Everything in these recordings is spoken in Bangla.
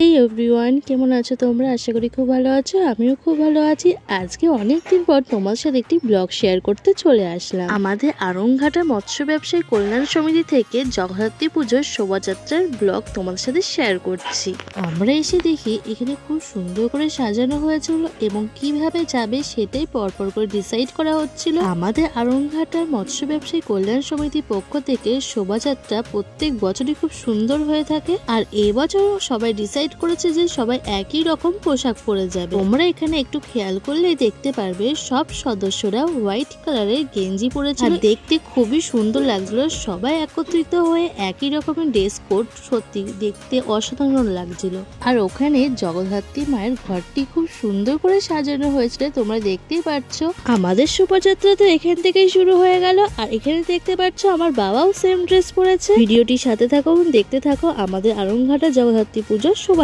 এই এভরিওয়ান, কেমন আছো তোমরা? আশা করি খুব ভালো আছো। আমিও খুব ভালো আছি। আজকে অনেকদিন পর তোমার সাথে একটি ব্লগ শেয়ার করতে চলে আসলাম। আমাদের আরংঘাটা মৎস্য ব্যবসায়ী কল্যাণ সমিতি থেকে জগদ্ধাত্রী পুজোর শোভাযাত্রার ব্লগ তোমাদের সাথে শেয়ার করছি। আমরা এসে দেখি এখানে খুব সুন্দর করে সাজানো হয়েছিল এবং কিভাবে যাবে সেটাই পরপর করে ডিসাইড করা হচ্ছিল। আমাদের আরংঘাটার মৎস্য ব্যবসায়ী কল্যাণ সমিতির পক্ষ থেকে শোভাযাত্রা প্রত্যেক বছরই খুব সুন্দর হয়ে থাকে, আর এবছর সবাই ডিসাইড করেছে যে সবাই একই রকম পোশাক পরে যাবে। তোমরা এখানে একটু খেয়াল করলেই দেখতে পারবে সব সদস্যরা হোয়াইট কালারের গেঞ্জি পরেছিল। দেখতে খুবই সুন্দর লাগছিল। সবাই একত্রিত হয়ে একই রকমের ড্রেস কোড, সত্যি দেখতে অসাধারণ লাগছিল। আর ওখানে জগদ্ধাত্রী মায়ের ঘরটি খুব সুন্দর করে সাজানো হয়েছিল, তোমরা দেখতেই পাচ্ছ। আমাদের শোভাযাত্রা তো এখান থেকেই শুরু হয়ে গেল। আর এখানে দেখতে পাচ্ছ আমার বাবাও সেম ড্রেস পরেছে। ভিডিওটির সাথে থাকো, দেখতে থাকো আমাদের আরংঘাটা জগদ্ধাত্রী পুজোর শোভাযাত্রা।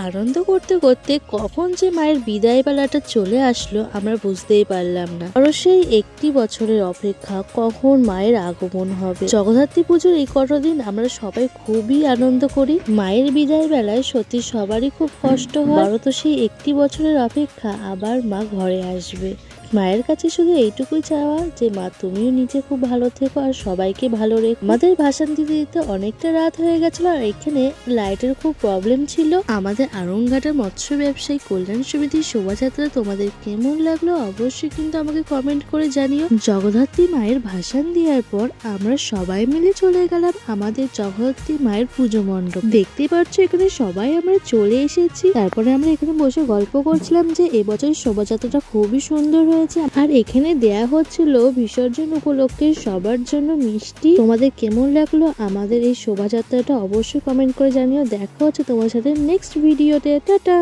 আনন্দ করতে করতে কখন যে মায়ের বিদায় বেলাটা চলে আসলো আমরা বুঝতেই পারলাম না। আরো সেই একটি বছরের অপেক্ষা কখন মায়ের আগমন হবে। জগদ্ধাত্রী পুজোর এই কটা দিন আমরা সবাই খুবই আনন্দ করি। মায়ের বিদায় বেলায় সত্যি সবারই খুব কষ্ট হয়। তো সেই একটি বছরের অপেক্ষা আবার মা ঘরে আসবে। মায়ের কাছে শুধু এইটুকুই চাওয়া যে মা তুমিও নিজে খুব ভালো থেকো আর সবাইকে ভালো রেখো। আমাদের ভাসান দিতে দিতে অনেকটা রাত হয়ে গেছিল আর এখানে লাইটের খুব প্রবলেম ছিল। আমাদের আরংঘাটা মৎস্য ব্যবসায়ী কল্যাণ সমিতির শোভাযাত্রা তোমাদের কেমন লাগলো অবশ্যই কিন্তু আমাকে কমেন্ট করে জানিও। জগদ্ধাত্রী মায়ের ভাসান দেওয়ার পর আমরা সবাই মিলে চলে গেলাম আমাদের জগদ্ধাত্রী মায়ের পুজো মণ্ডপ। দেখতে পাচ্ছ এখানে সবাই আমরা চলে এসেছি। তারপরে আমরা এখানে বসে গল্প করছিলাম যে এবছর শোভাযাত্রাটা খুবই সুন্দর হয়েছে। আর এখানে দেয়া হচ্ছিল বিসর্জন উপলক্ষে সবার জন্য মিষ্টি। তোমাদের কেমন লাগলো আমাদের এই শোভাযাত্রাটা অবশ্যই কমেন্ট করে জানিও। দেখা হচ্ছে তোমার সাথে নেক্সট ভিডিওতে। টাটা।